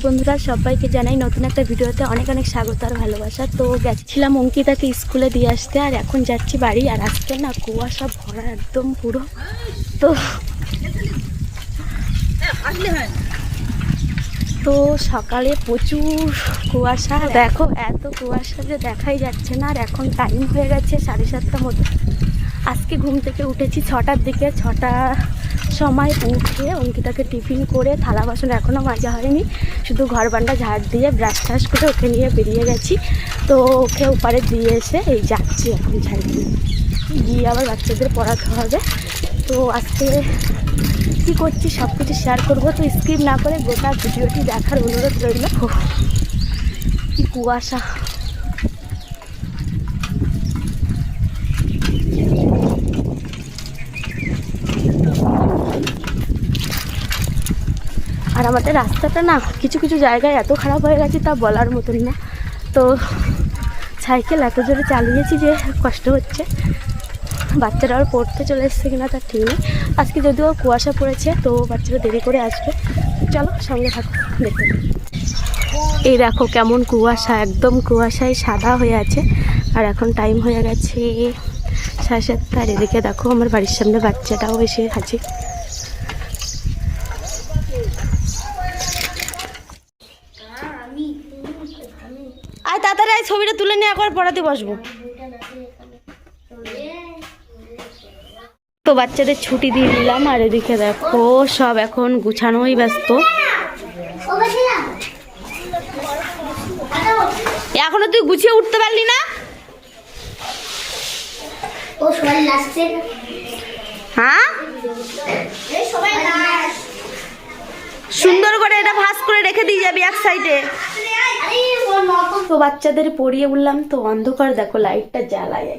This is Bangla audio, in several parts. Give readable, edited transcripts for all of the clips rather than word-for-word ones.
বন্ধুরা, সবাইকে জানাই নতুন একটা ভিডিওতে অনেক অনেক স্বাগত আর ভালোবাসা। তো গেছিলাম অঙ্কিতাকে স্কুলে দিয়ে আসতে, আর এখন যাচ্ছি বাড়ি। আর আজকে না কুয়াশা ভরা একদম পুরো। তো সকালে প্রচুর কুয়াশা, দেখো এত কুয়াশা যে দেখাই যাচ্ছে না। আর এখন টাইম হয়ে গেছে 7:30 মতো। আজকে ঘুম থেকে উঠেছি 6টার দিকে। 6টার সময় উঠে অঙ্কিতাকে টিফিন করে থালা বাসন এখনও মাজা হয়নি, শুধু ঘর বান্ডা ঝাড় দিয়ে ব্রাশ ট্রাশ করে ওকে নিয়ে বেরিয়ে গেছি। তো ওকে ওপারে দিয়ে এসে এই যাচ্ছি এখন ঝাড়ি গিয়ে আবার বাচ্চাদের পড়াতে হবে। তো আজকে কী করছি সব কিছু শেয়ার করবো, তো স্কিপ না করে গোটা ভিডিওটি দেখার অনুরোধ রইল। কি কুয়াশা! আর আমাদের রাস্তাটা না কিছু কিছু জায়গায় এত খারাপ হয়ে গেছে তা বলার মতন না। তো সাইকেল এত জোরে চালিয়েছি যে কষ্ট হচ্ছে। বাচ্চারা আর পড়তে চলে এসছে কিনা তার ঠিক নেই। আজকে যদিও কুয়াশা পড়েছে, তো বাচ্চারা দেরি করে আসবে। চলো সঙ্গে থাকো, দেখতে। এই দেখো কেমন কুয়াশা, একদম কুয়াশায় সাদা হয়ে আছে। আর এখন টাইম হয়ে গেছে 7:30। আর এদিকে দেখো আমার বাড়ির সামনে বাচ্চাটাও এসে আছে। আয় তাড়াতাড়ি ছবিটা তুলে নিয়ে একবার পড়াতে বসবো। তো বাচ্চাদের ছুটি দিয়ে দিলাম, আর এদিকে দেখো সব এখন গুছানোই ব্যস্ত। এখনো তুই গুছিয়ে উঠতে পারলি না? হ্যাঁ, সুন্দর করে এটা ভাঁজ করে রেখে দিয়ে যাবি এক সাইডে। তো বাচ্চাদের পড়িয়ে উঠলাম, তো অন্ধকার দেখো লাইটটা জ্বালায়।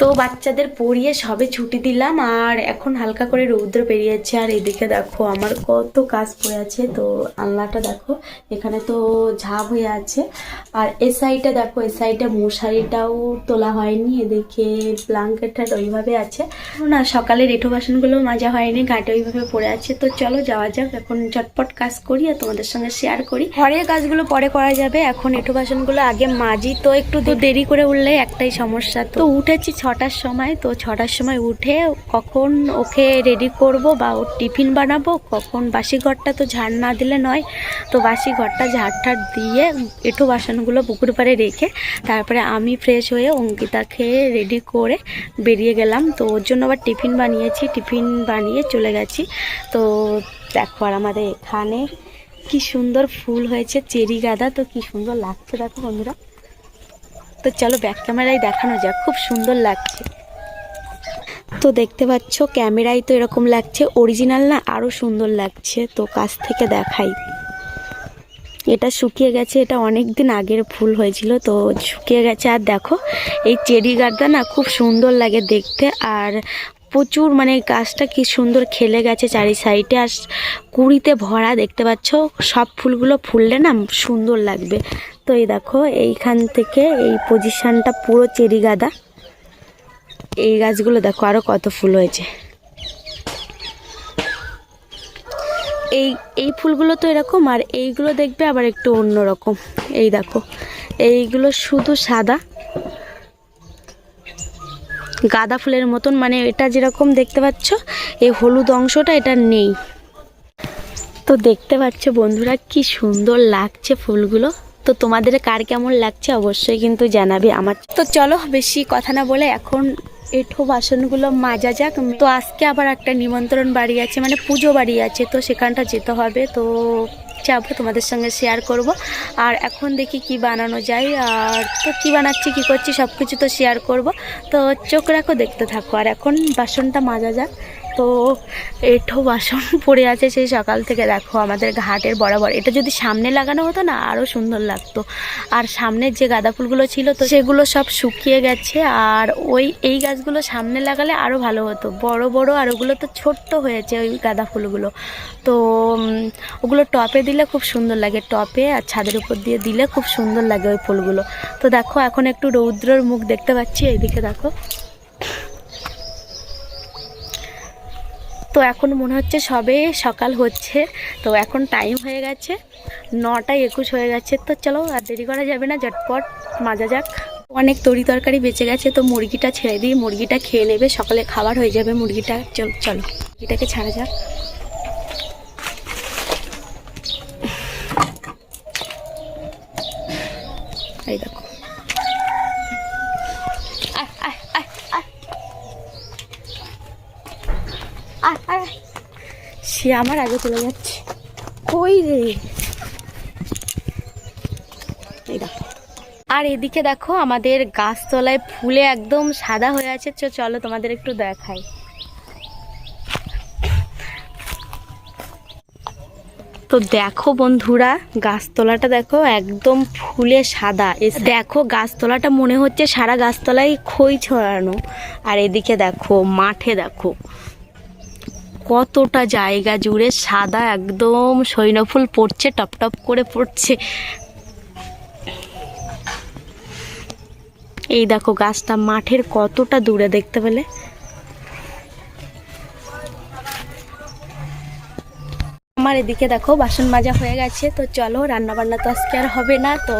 তো বাচ্চাদের পড়িয়ে সবে ছুটি দিলাম, আর এখন হালকা করে রৌদ্র বেরিয়েছে। আর এদিকে দেখো আমার কত কাজ পড়ে আছে। তো আলনাটা দেখো এখানে তো ঝাঁপ হয়ে আছে। আর এ সাইডে দেখো, এ সাইডে মশারিটাও তোলা হয়নি, এদিকে ব্ল্যাঙ্কেটটা ওইভাবে আছে না। সকালের এঁঠো বাসনগুলো মাজা হয়নি, ঘাটে ওইভাবে পড়ে আছে। তো চলো যাওয়া যাক, এখন ঝটপট কাজ করি আর তোমাদের সঙ্গে শেয়ার করি। ঘরের কাজগুলো পরে করা যাবে, এখন এঁঠো বাসনগুলো আগে মাজি। তো একটু দেরি করে উঠলে একটাই সমস্যা। তো উঠেছি 6টার সময়। তো 6টার সময় উঠে কখন ওকে রেডি করব বা ওর টিফিন বানাবো, কখন বাসি ঘরটা তো ঝাড় না দিলে নয়। তো বাসি ঘরটা ঝাড় ঠাড় দিয়ে এঁঠো বাসনগুলো পুকুর পাড়ে রেখে তারপরে আমি ফ্রেশ হয়ে অঙ্কিতাকে রেডি করে বেরিয়ে গেলাম। তো ওর জন্য আবার টিফিন বানিয়েছি, টিফিন বানিয়ে চলে গেছি। তো দেখো আর আমাদের এখানে কি সুন্দর ফুল হয়েছে, চেরি গাঁদা। তো কি সুন্দর লাগছে দেখো বন্ধুরা। তো চলো ব্যাক ক্যামেরায় দেখানো যাক, খুব সুন্দর লাগছে। তো দেখতে পাচ্ছ ক্যামেরায় তো এরকম লাগছে, অরিজিনাল না আরও সুন্দর লাগছে। তো কাছ থেকে দেখাই, এটা শুকিয়ে গেছে, এটা অনেক দিন আগের ফুল হয়েছিল, তো শুকিয়ে গেছে। আর দেখো এই চেরি গাঁদা না খুব সুন্দর লাগে দেখতে। আর প্রচুর মানে গাছটা কি সুন্দর খেলে গেছে চারি সাইডে, আর কুড়িতে ভরা দেখতে পাচ্ছ। সব ফুলগুলো ফুললে না সুন্দর লাগবে। তো এই দেখো এইখান থেকে এই পজিশনটা পুরো চেরি গাঁদা। এই গাছগুলো দেখো আরো কত ফুল হয়েছে। এই ফুলগুলো তো এরকম, আর এইগুলো দেখবে আবার একটু অন্যরকম। এই দেখো এইগুলো শুধু সাদা গাঁদা ফুলের মতন, মানে এটা যেরকম দেখতে পাচ্ছ এই হলুদ অংশটা এটা নেই। তো দেখতে পাচ্ছ বন্ধুরা কি সুন্দর লাগছে ফুলগুলো। তো তোমাদের কার কেমন লাগছে অবশ্যই কিন্তু জানাবে আমার। তো চলো বেশি কথা না বলে এখন এঁঠো বাসনগুলো মাজা যাক। তো আজকে আবার একটা নিমন্ত্রণ বাড়ি আছে, মানে পুজো বাড়ি আছে, তো সেখানটা যেতে হবে। তো যাবো, তোমাদের সঙ্গে শেয়ার করব। আর এখন দেখি কি বানানো যায়, আর তো কী বানাচ্ছি কী করছি সব কিছু তো শেয়ার করব। তো চোখ রাখো, দেখতে থাকো। আর এখন বাসনটা মাজা যাক। তো এঁঠো বাসন পড়ে আছে সেই সকাল থেকে দেখো আমাদের ঘাটের বরাবর। এটা যদি সামনে লাগানো হতো না আরও সুন্দর লাগতো। আর সামনের যে গাঁদা ফুলগুলো ছিল তো সেগুলো সব শুকিয়ে গেছে। আর এই গাছগুলো সামনে লাগালে আরও ভালো হতো, বড় বড়। আর ওগুলো তো ছোট্ট হয়েছে ওই গাঁদা ফুলগুলো। তো ওগুলো টপে দিলে খুব সুন্দর লাগে, টপে আর ছাদের উপর দিয়ে দিলে খুব সুন্দর লাগে ওই ফুলগুলো। তো দেখো এখন একটু রৌদ্রের মুখ দেখতে পাচ্ছি, এইদিকে দেখো। তো এখন মনে হচ্ছে সবে সকাল হচ্ছে, তো এখন টাইম হয়ে গেছে 9:21 হয়ে গেছে। তো চলো আর দেরি করা যাবে না, ঝটপট মাজা যাক। অনেক তরি তরকারি বেঁচে গেছে, তো মুরগিটা ছেড়ে দিই, মুরগিটা খেয়ে নেবে, সকালে খাবার হয়ে যাবে মুরগিটা। চলো মুরগিটাকে ছাড়া যাক। এই দেখো সে আমার আগে চলে যাচ্ছে, কই রে। এই দেখো, আর এদিকে দেখো আমাদের গাছতলায় ফুলে একদম সাদা হয়ে আছে। চলো তোমাদের একটু দেখাই। তো দেখো বন্ধুরা, গাছতলাটা দেখো একদম ফুলে সাদা। দেখো গাছতলাটা মনে হচ্ছে সারা গাছতলায় খই ছড়ানো। আর এদিকে দেখো মাঠে দেখো কতটা জায়গা জুড়ে সাদা একদম সৈন্যফুল পড়ছে, টপ টপ করে পড়ছে। এই দেখো গাছটা মাঠের কতটা দূরে দেখতে পেলে। আমার এদিকে দেখো বাসন মাজা হয়ে গেছে। তো চলো, রান্না বান্না তো আজকে আর হবে না, তো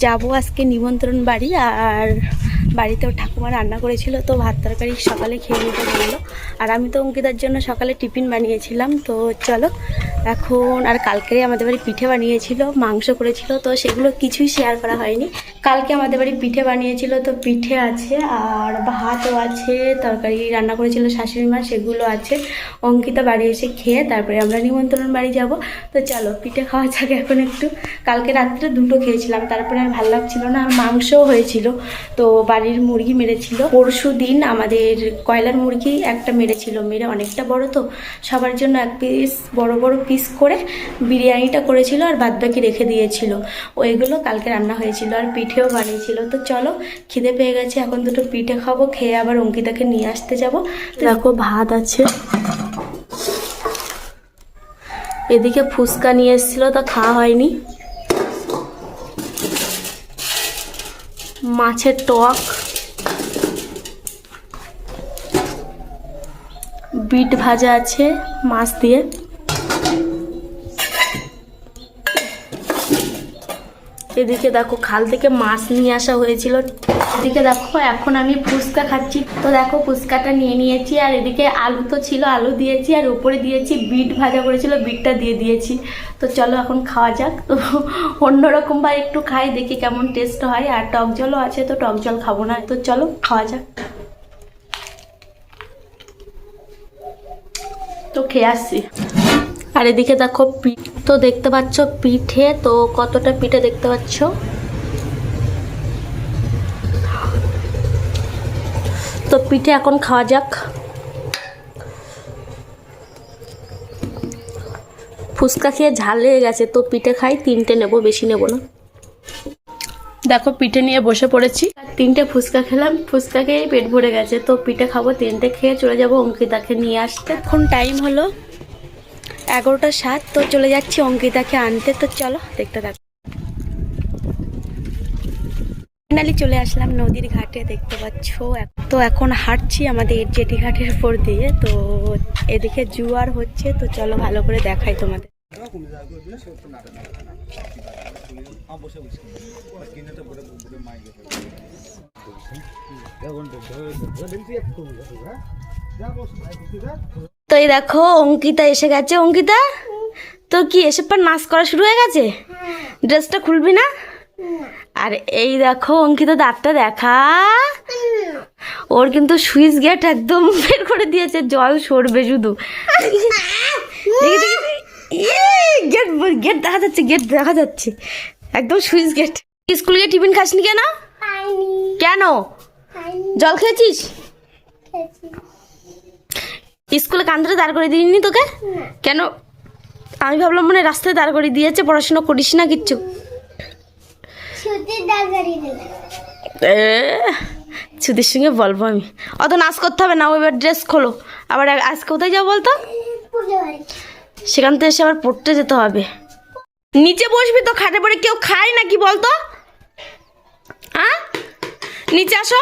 যাবো আজকে নিমন্ত্রণ বাড়ি। আর বাড়িতেও ঠাকুমা রান্না করেছিল, তো ভাত তরকারি সকালে খেয়ে নিতে বললো। আর আমি তো অঙ্কিতার জন্য সকালে টিফিন বানিয়েছিলাম। তো চলো এখন, আর কালকে আমাদের বাড়ি পিঠে বানিয়েছিল, মাংস করেছিল, তো সেগুলো কিছুই শেয়ার করা হয়নি। কালকে আমাদের বাড়ি পিঠে বানিয়েছিল, তো পিঠে আছে আর ভাতও আছে, তরকারি রান্না করেছিল শাশুড়ি মা, সেগুলো আছে। অঙ্কিতা বাড়ি এসে খেয়ে তারপরে আমরা নিমন্ত্রণ বাড়ি যাব। তো চলো পিঠে খাওয়া যাক এখন একটু। কালকে রাত্রে 2টো খেয়েছিলাম, তারপরে আর ভালো লাগছিল না। আর মাংসও হয়েছিল, তো বাড়ির মুরগি মেরেছিল। পরশু দিন আমাদের কয়লার মুরগি একটা মেরেছিল, মেরে অনেকটা বড়, তো সবার জন্য এক পিস বড় বড় পিস করে বিরিয়ানিটা করেছিল, আর বাদবাকি রেখে দিয়েছিল। ওইগুলো কালকে রান্না হয়েছিল, আর পিঠেও বানিয়েছিল। তো চলো, খিদে পেয়ে গেছে, এখন 2টো পিঠে খাবো, খেয়ে আবার অঙ্কিতাকে নিয়ে আসতে যাব। দেখো ভাত আছে, এদিকে ফুচকা নিয়ে এসেছিল, তা খাওয়া হয়নি। মাছের টক, বিট ভাজা আছে মাছ দিয়ে। এদিকে দেখো খাল থেকে মাছ নিয়ে আসা হয়েছিল। এদিকে দেখো এখন আমি ফুচকা খাচ্ছি। তো দেখো ফুচকাটা নিয়ে নিয়েছি, আর এদিকে আলু তো ছিল, আলু দিয়েছি, আর উপরে দিয়েছি বিট ভাজা করেছিল, বিটটা দিয়ে দিয়েছি। তো চলো এখন খাওয়া যাক। তো অন্যরকম ভাবে একটু খাই, দেখি কেমন টেস্ট হয়। আর টক জলও আছে, তো টক জল খাবো না। তো চলো খাওয়া যাক। তো খেয়ে আসছি। আর এদিকে দেখো তো দেখতে পাচ্ছ পিঠে, তো কতটা পিঠে দেখতে পাচ্ছ। তো পিঠে এখন খাওয়া যাক। ফুচকা খেয়ে ঝাল লেগে গেছে, তো পিঠে খাই, 3টে নেবো, বেশি নেব না। দেখো পিঠে নিয়ে বসে পড়েছি, 3টে ফুচকা খেলাম, ফুচকা খেয়ে পেট ভরে গেছে। তো পিঠে খাবো, 3টে খেয়ে চলে যাবো অঙ্কিতাকে নিয়ে আসতে। এখন টাইম হলো 11টা 7, তো চলে যাচ্ছি অঙ্কিতাকে আনতে। তো চলো দেখতে থাকো। ফাইনালি চলে আসলাম নদীর ঘাটে, দেখতে পাচ্ছ। তো এখন হাঁটছি আমাদের জেটি ঘাটের উপর দিয়ে। তো এদিকে জোয়ার হচ্ছে, তো চলো ভালো করে দেখাই তোমাদের। তো এই দেখো অঙ্কিতা এসে গেছে। অঙ্কিতা তো কি এসে পর নাচ করা শুরু হয়ে গেছে? ড্রেসটা খুলবি না? আর এই দেখো অঙ্কিতা দাঁতটা দেখা, ওর কিন্তু সুইচ গেট একদম বের করে দিয়েছে, জল সরবে শুধু। গেট গেট দেখা যাচ্ছে, গেট দেখা যাচ্ছে একদম সুইচ গেট। স্কুল গিয়ে টিফিন খাসনি কেন? কেন? জল খেয়েছিস? স্কুলে কান ধরে দাঁড় করে দিইনি তোকে? কেন? আমি ভাবলাম মানে রাস্তায় দাঁড় করে দিয়েছে, পড়াশোনা করিস না কিচ্ছু। ছুটির সঙ্গে বলবো আমি, অত নাচ করতে হবে না, এবার ড্রেস খোলো। আবার আজকে কোথায় যাবো বলতো? সেখান থেকে এসে আবার পড়তে যেতে হবে। নিচে বসবি তো, খাটে পড়ে কেউ খায় নাকি বলতো? হ্যাঁ নিচে আসো,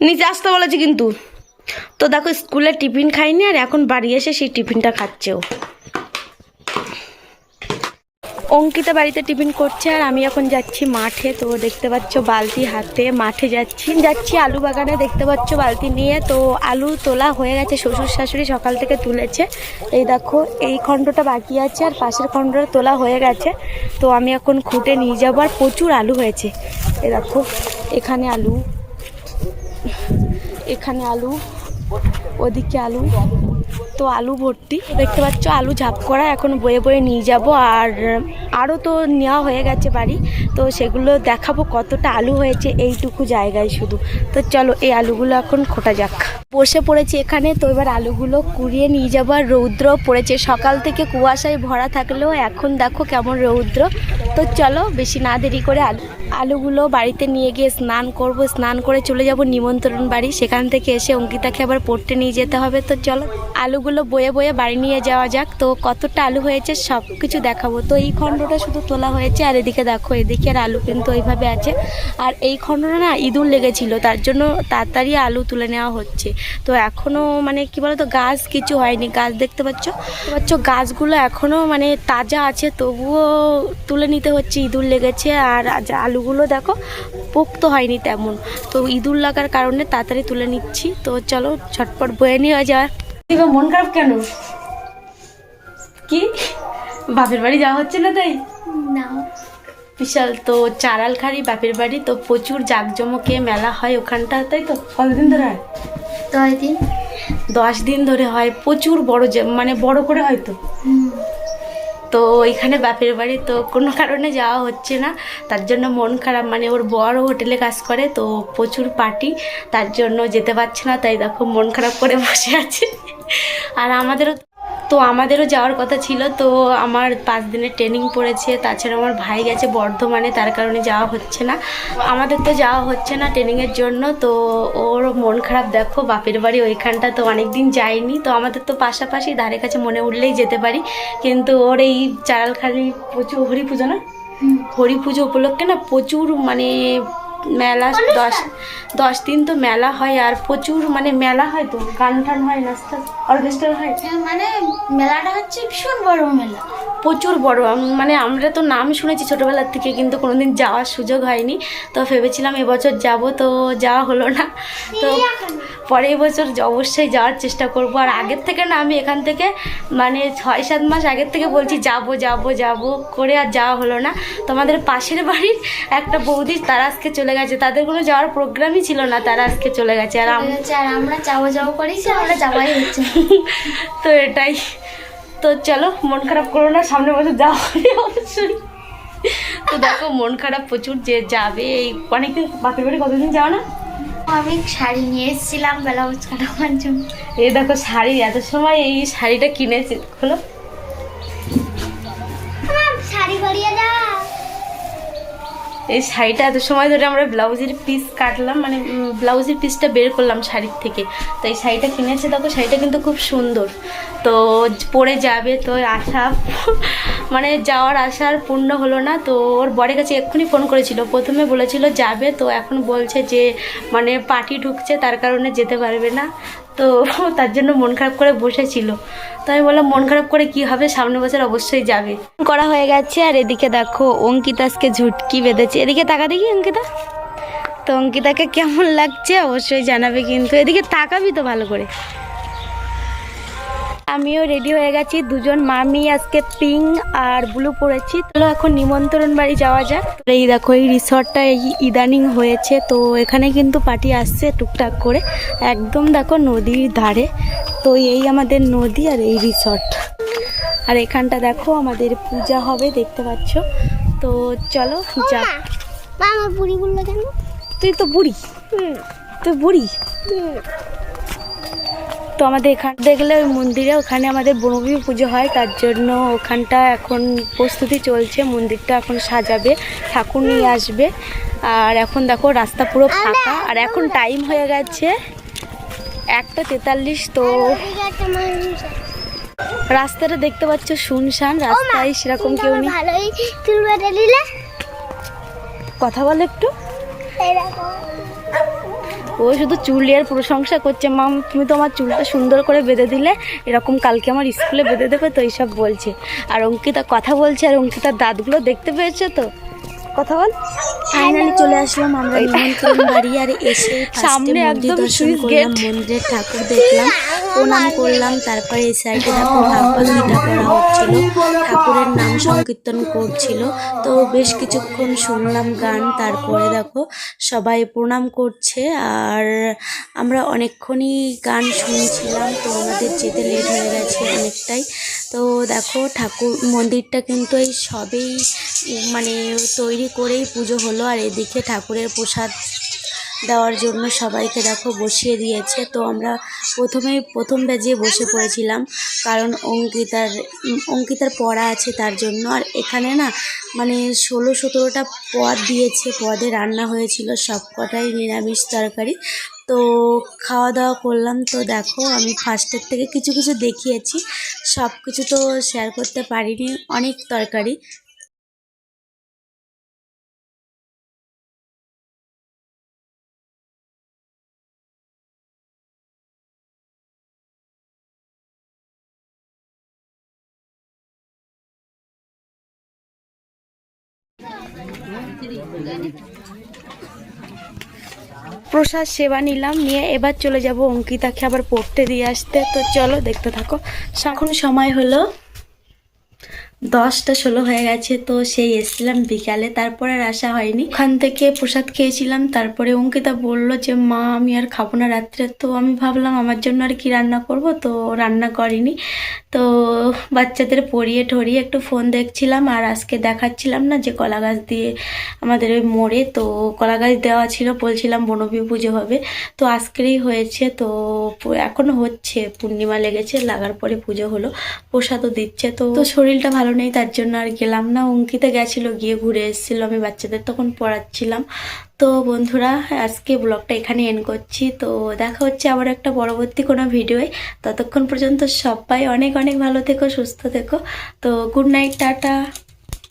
নিচে আসতে বলেছি কিন্তু। তো দেখো স্কুলে টিফিন খাইনি আর এখন বাড়ি এসে সেই টিফিনটা খাচ্ছেও। অঙ্কিতা বাড়িতে টিফিন করছে আর আমি এখন যাচ্ছি মাঠে। তো দেখতে পাচ্ছ বালতি হাতে মাঠে যাচ্ছি আলু বাগানে, দেখতে পাচ্ছ বালতি নিয়ে। তো আলু তোলা হয়ে গেছে, শ্বশুর শাশুড়ি সকাল থেকে তুলেছে। এই দেখো এই খণ্ডটা বাকি আছে আর পাশের খণ্ডটা তোলা হয়ে গেছে। তো আমি এখন খুঁটে নিয়ে যাবো আর প্রচুর আলু হয়েছে। এই দেখো এখানে আলু, এখানে আলু, ওদিকে আলু, তো আলু ভর্তি দেখতে পাচ্ছ। আলু ঝাপ করা, এখন বয়ে বয়ে নিয়ে যাব। আর আরও তো নেওয়া হয়ে গেছে বাড়ি, তো সেগুলো দেখাবো কতটা আলু হয়েছে এইটুকু জায়গায় শুধু। তো চলো এই আলুগুলো এখন খোটা যাক। বসে পড়েছি এখানে, তো এবার আলুগুলো কুড়িয়ে নিয়ে যাবো। আর রৌদ্র পড়েছে, সকাল থেকে কুয়াশায় ভরা থাকলেও এখন দেখো কেমন রৌদ্র। তো চলো বেশি না দেরি করে আলুগুলো বাড়িতে নিয়ে গিয়ে স্নান করব, স্নান করে চলে যাব নিমন্ত্রণ বাড়ি। সেখান থেকে এসে অঙ্কিতাকে আবার পড়তে নিয়ে যেতে হবে। তো চলো আলুগুলো বয়ে বয়ে বাড়ি নিয়ে যাওয়া যাক। তো কতটা আলু হয়েছে সব কিছু দেখাবো। তো এই খণ্ডটা শুধু তোলা হয়েছে আর এদিকে দেখো এদিকে আর আলু কিন্তু ওইভাবে আছে। আর এই খণ্ডটা না ইঁদুর লেগেছিল, তার জন্য তাড়াতাড়ি আলু তুলে নেওয়া হচ্ছে। তো এখনও মানে কি বলতো গাছ কিছু হয়নি, গাছ দেখতে পাচ্ছ গাছগুলো এখনও মানে তাজা আছে, তবুও তুলে নিতে হচ্ছে, ইঁদুর লেগেছে। আর আলুগুলো দেখো পোক্ত হয়নি তেমন, তো ইঁদুর লাগার কারণে তাড়াতাড়ি তুলে নিচ্ছি। তো চলো ঝটপট বয়ে নিয়ে যাওয়া। মন খারাপ কেন? কি বাপের বাড়ি যাওয়া হচ্ছে না তাই? না বিশাল তো চারালখাড়ি বাপের বাড়ি, তো প্রচুর জাঁকজমকে মেলা হয় ওখানটা, তাই তো? কতদিন ধরে হয়? 10 দিন। 10 দিন ধরে হয়, প্রচুর বড় মানে বড় করে হয় তো। তো ওইখানে বাপের বাড়ি, তো কোনো কারণে যাওয়া হচ্ছে না, তার জন্য মন খারাপ। মানে ওর বড় হোটেলে কাজ করে, তো প্রচুর পার্টি, তার জন্য যেতে পারছে না। তাই দেখো মন খারাপ করে বসে আছে। আর আমাদেরও যাওয়ার কথা ছিল। তো আমার 5 দিনের ট্রেনিং পড়েছে, তাছাড়া আমার ভাই গেছে বর্ধমানে, তার কারণে যাওয়া হচ্ছে না। আমাদের তো যাওয়া হচ্ছে না ট্রেনিংয়ের জন্য। তো ওর মন খারাপ দেখো, বাপের বাড়ি ওইখানটা তো অনেক দিন যায়নি। তো আমাদের তো পাশাপাশি ধারে কাছে মনে উঠলেই যেতে পারি, কিন্তু ওর এই চারালখালি প্রচুর হরি পুজো না, হরি পুজো উপলক্ষে না প্রচুর মানে মেলা, 10 দিন তো মেলা হয়। আর প্রচুর মানে মেলা হয়, তো গান টান হয়, নাস্তা অর্কেস্ট্রা হয়, মানে মেলাটা হচ্ছে ভীষণ বড় মেলা, প্রচুর বড়। মানে আমরা তো নাম শুনেছি ছোটোবেলার থেকে, কিন্তু কোনোদিন যাওয়ার সুযোগ হয়নি। তো ভেবেছিলাম এবছর যাব, তো যাওয়া হলো না। তো পরের বছর অবশ্যই যাওয়ার চেষ্টা করব। আর আগের থেকে না আমি এখান থেকে মানে 6-7 মাস আগের থেকে বলছি যাব যাব যাব করে, আর যাওয়া হলো না। তো আমাদের পাশের বাড়ির একটা বৌদি, তারা আজকে চলে গেছে, তাদের কোনো যাওয়ার প্রোগ্রামই ছিল না, তারা আজকে চলে গেছে। আর আমরা যাবো করেছি, আমরা যাওয়াই হচ্ছে। তো এটাই। তো চলো মন খারাপ করো না, সামনে বছর যাওয়া হবে অবশ্যই। তো দেখো মন খারাপ প্রচুর, যে যাবে এই অনেকদিন বাপের বাড়ি, কতদিন যাও না? আমি শাড়ি নিয়ে এসেছিলাম ব্লাউজ কাটাবার জন্য। এই দেখো শাড়ি, এত সময় এই শাড়িটা কিনেছি, হলো শাড়ি পরিয়ে দাও। এই শাড়িটা এত সময় ধরে আমরা ব্লাউজের পিস কাটলাম, মানে ব্লাউজের পিসটা বের করলাম শাড়ির থেকে। তো এই শাড়িটা কিনেছে, দেখো শাড়িটা কিন্তু খুব সুন্দর। তো পরে যাবে, তো আশা মানে যাওয়ার আশা আর পূর্ণ হলো না। তো ওর বরের কাছে এক্ষুনি ফোন করেছিল, প্রথমে বলেছিল যাবে, তো এখন বলছে যে মানে পার্টি ঢুকছে, তার কারণে যেতে পারবে না। তো তার জন্য মন খারাপ করে বসেছিল। তো আমি বললাম মন খারাপ করে কি হবে, সামনের বছর অবশ্যই যাবে। করা হয়ে গেছে। আর এদিকে দেখো অঙ্কিতা আজকে ঝুটকি বেঁধেছে, এদিকে তাকা দেখি অঙ্কিতা। তো অঙ্কিতাকে কেমন লাগছে অবশ্যই জানাবে, কিন্তু এদিকে তাকাবি তো ভালো করে। আমিও রেডি হয়ে গেছি, দুজন মামি আজকে পিঙ্ক আর ব্লু পরেছি। চলো এখন নিমন্ত্রণ বাড়ি যাওয়া যাক। এই দেখো এই রিসর্টটা এই ইদানিং হয়েছে, তো এখানে কিন্তু পার্টি আসছে টুকটাক করে, একদম দেখো নদীর ধারে। তো এই আমাদের নদী আর এই রিসর্ট, আর এখানটা দেখো আমাদের পূজা হবে, দেখতে পাচ্ছ। তো চলো যা। মামা বুড়ি বললো কেন? তুই তো বুড়ি, তুই বুড়ি। তো আমাদের এখানে দেখলে ওই মন্দিরে, ওখানে আমাদের বনবিবি পুজো হয়, তার জন্য ওখানটা এখন প্রস্তুতি চলছে। মন্দিরটা এখন সাজাবে, ঠাকুর নিয়ে আসবে। আর এখন দেখো রাস্তা পুরো ফাঁকা, আর এখন টাইম হয়ে গেছে 1:43। তো রাস্তাটা দেখতে পাচ্ছ শুনশান, রাস্তায় সেরকম কেউ নেই। কথা বলে একটু। ও শুধু চুলের প্রশংসা করছে, মাম তুমি তো আমার চুলটা সুন্দর করে বেঁধে দিলে, এরকম কালকে আমার স্কুলে বেঁধে দেবে তো, এইসব বলছে। আর অঙ্কিতা কথা বলছে, আর অঙ্কিতার দাঁতগুলো দেখতে পেয়েছে তো, কথা বল। ফাইনালি চলে আসলাম আমরা নিমন্ত্রণ বাড়ি। আর এসে সামনে একদম সুইচ গেট, মন্দিরের ঠাকুর দেখলাম, প্রণাম করলাম। তারপরে এই সাইডে দেখো ভাগবত গীতা পড়া হচ্ছিল, ঠাকুরের নাম সংকীর্তন করছিল। তো বেশ কিছুক্ষণ শুনলাম গান। তারপরে দেখো সবাই প্রণাম করছে, আর আমরা অনেকক্ষণই গান শুনছিলাম। তো আমাদের যেতে লেট হয়ে গেছে অনেকটাই। তো দেখো ঠাকুর মন্দিরটা কিন্তু এই সবেই মানে তৈরি করেই পুজো হলো। আর এদিকে ঠাকুরের প্রসাদ দেওয়ার জন্য সবাইকে দেখো বসিয়ে দিয়েছে। তো আমরা প্রথম ব্যাচে বসে পড়েছিলাম, কারণ অঙ্কিতার পড়া আছে তার জন্য। আর এখানে না মানে 16-17টা পদ দিয়েছে, পদে রান্না হয়েছিল সবকটাই নিরামিষ তরকারি। তো খাওয়া দাওয়া করলাম। তো দেখো আমি ফার্স্টের থেকে কিছু কিছু দেখিয়েছি, সব কিছু তো শেয়ার করতে পারিনি, অনেক তরকারি। প্রসাদ সেবা নিলাম, নিয়ে এবার চলে যাব অঙ্কিতাকে আবার পড়তে দিয়ে আসতে। তো চলো দেখতে থাকো। এখন সময় হলো 10টা 16 হয়ে গেছে। তো সেই এসেছিলাম বিকালে, তারপরে আর আসা হয়নি। ওখান থেকে প্রসাদ খেয়েছিলাম। তারপরে অঙ্কিতা বললো যে মা আমি আর খাবো না রাত্রে। তো আমি ভাবলাম আমার জন্য আর কি রান্না করব, তো রান্না করিনি। তো বাচ্চাদের পড়িয়ে ঠরিয়ে একটু ফোন দেখছিলাম। আর আজকে দেখাচ্ছিলাম না যে কলা গাছ দিয়ে আমাদের ওই মোড়ে তো কলা গাছ দেওয়া ছিল, বলছিলাম বনবী পুজো হবে। তো আজকেরই হয়েছে, তো এখনো হচ্ছে, পূর্ণিমা লেগেছে, লাগার পরে পুজো হলো, প্রসাদও দিচ্ছে। তো শরীরটা ভালো নেই, তার জন্য আর গেলাম না। অঙ্কিতা গেছিলো, গিয়ে ঘুরে এসেছিলো, আমি বাচ্চাদের তখন পড়াচ্ছিলাম। তো বন্ধুরা আজকে ব্লগটা এখানে এন্ড করছি। তো দেখা হচ্ছে আবার একটা পরবর্তী কোনো ভিডিওয়। ততক্ষণ পর্যন্ত সবাই অনেক অনেক ভালো থেকো, সুস্থ থেকো। তো গুড নাইট, টাটা।